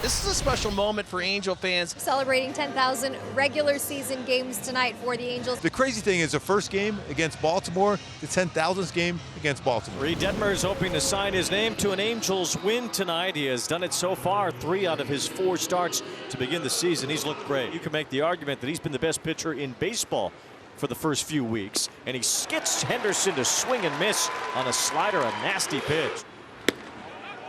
This is a special moment for Angel fans. Celebrating 10,000 regular season games tonight for the Angels. The crazy thing is the first game against Baltimore, the 10,000th game against Baltimore. Reid Detmers hoping to sign his name to an Angels win tonight. He has done it so far, 3 out of his 4 starts to begin the season. He's looked great. You can make the argument that he's been the best pitcher in baseball for the first few weeks. And he skits Henderson to swing and miss on a slider, a nasty pitch.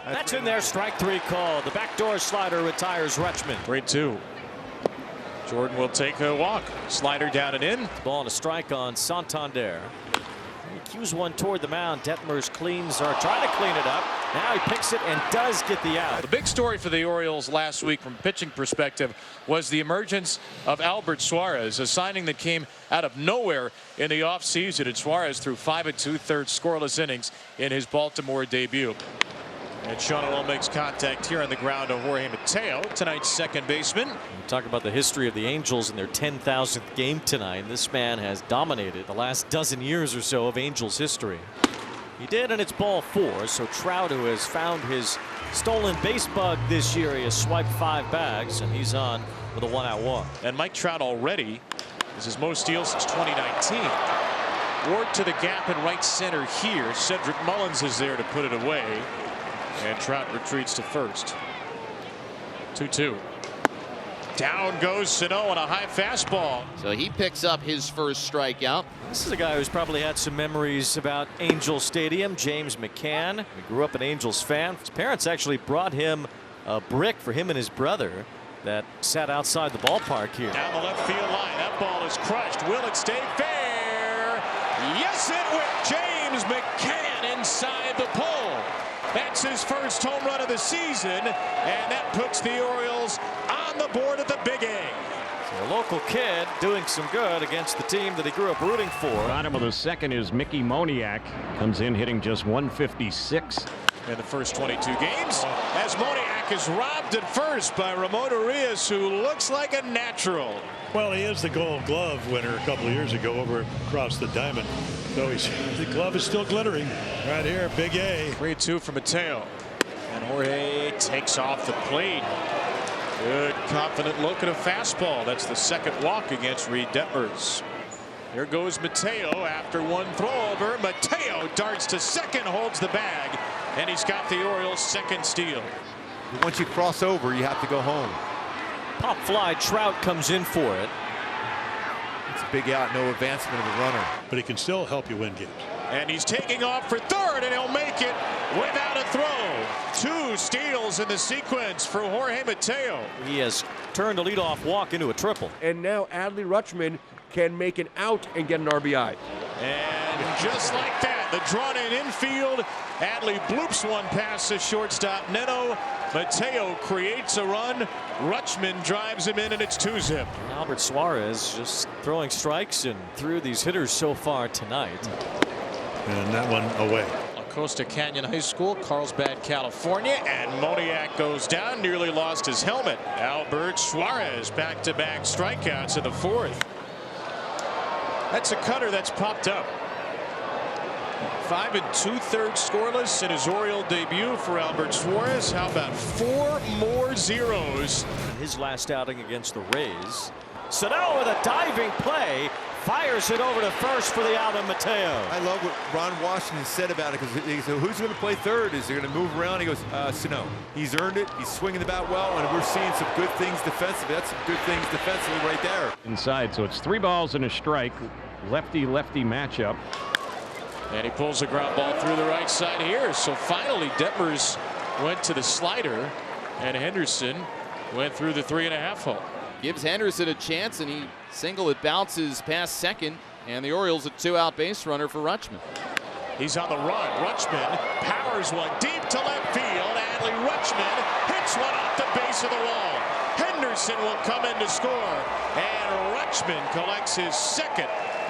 That's in there, strike 3 call. The backdoor slider retires Rutschman. 3-2. Jordan will take a walk. Slider down and in. Ball and a strike on Santander. He cues one toward the mound. Detmers cleans or trying to clean it up. Now he picks it and does get the out. The big story for the Orioles last week from pitching perspective was the emergence of Albert Suarez, a signing that came out of nowhere in the offseason. And Suarez threw 5 2/3 scoreless innings in his Baltimore debut. And Sean makes contact here on the ground to Jorge Mateo, tonight's second baseman. We talk about the history of the Angels in their 10,000th game tonight. This man has dominated the last dozen years or so of Angels history. He did, and it's ball 4. So Trout, who has found his stolen base bug this year, he has swiped 5 bags, and he's on with a 1-out walk. And Mike Trout already is his most steals since 2019. Ward to the gap in right center here. Cedric Mullins is there to put it away. And Trout retreats to first. 2-2. Down goes Sano on a high fastball. So he picks up his first strikeout. This is a guy who's probably had some memories about Angel Stadium. James McCann. He grew up an Angels fan. His parents actually brought him a brick for him and his brother that sat outside the ballpark here. Down the left field line. That ball is crushed. Will it stay fair? Yes, it will. James McCann inside the pole. That's his first home run of the season, and that puts the Orioles on the board at the Big A. So a local kid doing some good against the team that he grew up rooting for. Bottom of the second is Mickey Moniak. Comes in hitting just 156. In the first 22 games, as Moniak is robbed at first by Ramon Arias, who looks like a natural. Well, he is the Gold Glove winner a couple of years ago over across the diamond. So the glove is still glittering right here, Big A. 3-2 for Mateo. And Jorge takes off the plate. Good, confident look at a fastball. That's the second walk against Reid Detmers. Here goes Mateo after one throw over. Mateo darts to second, holds the bag, and he's got the Orioles' second steal. Once you cross over, you have to go home. Pop fly, Trout comes in for it. It's a big out, no advancement of the runner. But he can still help you win games. And he's taking off for third, and he'll make it without a throw. 2 steals in the sequence for Jorge Mateo. He has turned a leadoff walk into a triple. And now Adell Rutschman can make an out and get an RBI. And just like that, the drawn-in infield. Adell bloops one past the shortstop Neno. Mateo creates a run. Rutschman drives him in, and it's 2-zip. Albert Suarez just throwing strikes and through these hitters so far tonight. And that one away. La Costa Canyon High School, Carlsbad, California, and Moniak goes down, nearly lost his helmet. Albert Suarez back-to-back strikeouts in the 4th. That's a cutter that's popped up. 5 2/3 scoreless in his Oriole debut for Albert Suarez. How about 4 more zeros? In his last outing against the Rays. Sano with a diving play. Fires it over to first for the out of Mateo. I love what Ron Washington said about it, because he said, who's going to play third? Is he going to move around? He goes, Sano. He's earned it. He's swinging the bat well, and we're seeing some good things defensively. That's some good things defensively right there. Inside, so it's 3 balls and a strike. Lefty-lefty matchup. And he pulls the ground ball through the right side here. So finally, Detmers went to the slider, and Henderson went through the 3.5 hole. Gives Henderson a chance, and he single. It bounces past second, and the Orioles a 2-out base runner for Rutschman. He's on the run. Rutschman powers one deep to left field. Adell Rutschman hits one off the base of the wall. Henderson will come in to score, and Rutschman collects his second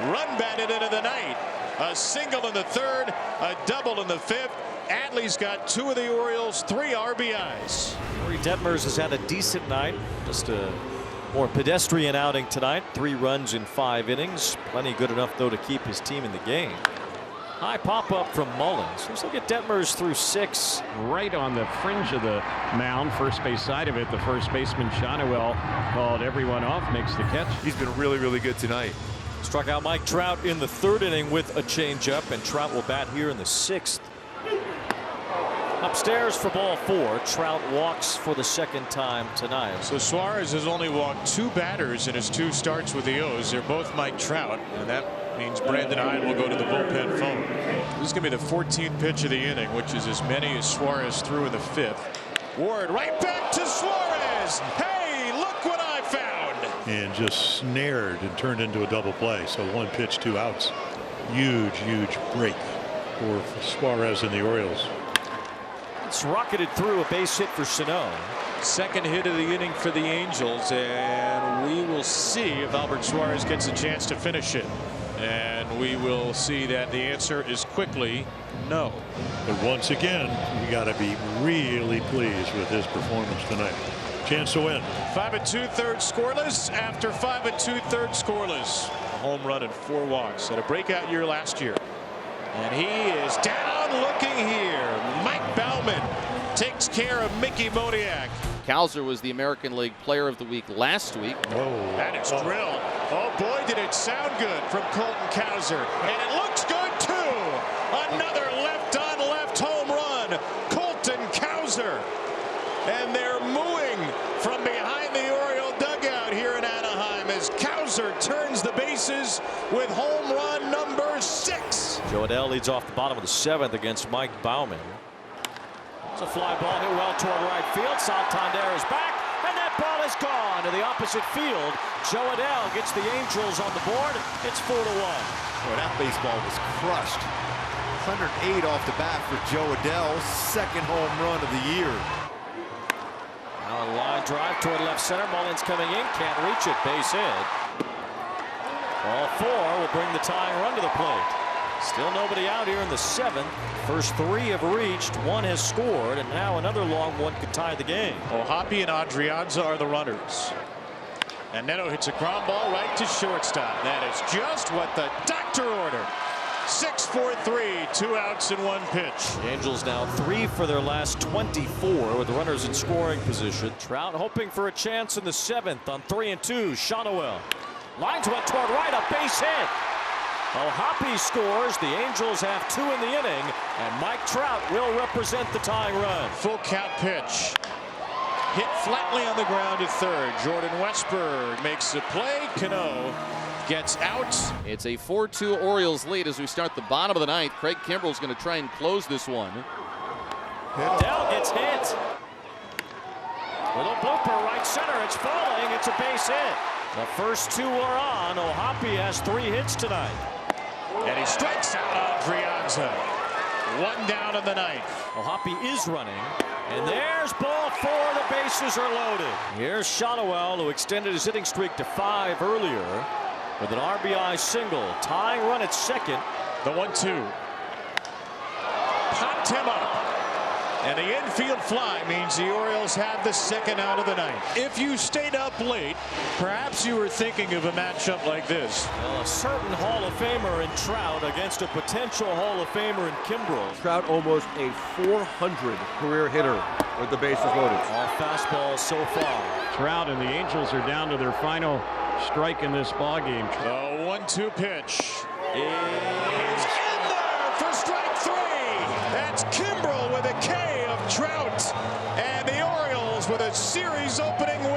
run batted into the night. A single in the 3rd, a double in the 5th. Adley's got 2 of the Orioles' 3 RBIs. Reid Detmers has had a decent night. Just a more pedestrian outing tonight. 3 runs in 5 innings. Plenty good enough, though, to keep his team in the game. High pop-up from Mullins. Looks like Detmers through 6. Right on the fringe of the mound, first base side of it. The first baseman, Shonowell, called everyone off, makes the catch. He's been really, really good tonight. Struck out Mike Trout in the 3rd inning with a changeup, and Trout will bat here in the 6th. Upstairs for ball 4. Trout walks for the 2nd time tonight. So Suarez has only walked 2 batters in his 2 starts with the O's. They're both Mike Trout, and that means Brandon Hyde will go to the bullpen phone. This is going to be the 14th pitch of the inning, which is as many as Suarez threw in the 5th. Ward right back to Suarez. Hey, look what I found. And just snared and turned into a double play. So 1 pitch, 2 outs. Huge break for Suarez and the Orioles. It's rocketed through a base hit for Sano. 2nd hit of the inning for the Angels, and we will see if Albert Suarez gets a chance to finish it. And we will see that the answer is quickly no. But once again, you got to be really pleased with his performance tonight. Chance to win. 5 2/3 scoreless after 5 2/3 scoreless. A home run and 4 walks. Had a breakout year last year. And he is down looking here. Mike Baumann takes care of Mickey Moniak. Cowser was the American League Player of the Week last week. Whoa. That is drilled. Oh boy, did it sound good from Colton Cowser. And it looks good too. Another left on left home run. Colton Cowser. And they're mooing from behind the Oriole dugout here in Anaheim as Cowser turns the bases with home run number 6. Adell leads off the bottom of the 7th against Mike Baumann. It's a fly ball hit well toward right field. Santander is back, and that ball is gone to the opposite field. Adell gets the Angels on the board. It's 4-1. Boy, that baseball was crushed. 108 off the bat for Adell, 2nd home run of the year. Now a line drive toward left center. Mullins coming in, can't reach it. Base hit. Ball 4 will bring the tying run to the plate. Still nobody out here in the 7th. First 3 have reached, 1 has scored, and now another long one could tie the game. Hoppe and Adrianza are the runners. And Neto hits a ground ball right to shortstop. That is just what the doctor ordered. 6-4-3, 2 outs in 1 pitch. The Angels now 3 for their last 24 with runners in scoring position. Trout hoping for a chance in the 7th on 3-2. Shonowell. Lines went toward right, a base hit. Hoppe scores. The Angels have 2 in the inning, and Mike Trout will represent the tying run. Full count pitch. Hit flatly on the ground to 3rd. Jordan Westberg makes the play. Cano gets out. It's a 4-2 Orioles lead as we start the bottom of the 9th. Craig Kimbrel is going to try and close this one. Adell gets hit. Little blooper right center. It's falling. It's a base hit. The first 2 are on. Hoppe has 3 hits tonight. And he strikes out Adrianza. 1 down in the 9th. Hoppe is running. And there's ball 4. The bases are loaded. Here's Shonowell, who extended his hitting streak to 5 earlier with an RBI single. Tying run at 2nd. The 1-2. Popped him up. And the infield fly means the Orioles have the 2nd out of the 9th. If you stayed up late, perhaps you were thinking of a matchup like this. Well, a certain Hall of Famer in Trout against a potential Hall of Famer in Kimbrel. Trout almost a 400 career hitter with the bases loaded. All fastballs so far. Trout and the Angels are down to their final strike in this ballgame. The 1-2 pitch is in there for strike 3. That's Kimbrel with a K of Trout. And the Orioles with a series opening win.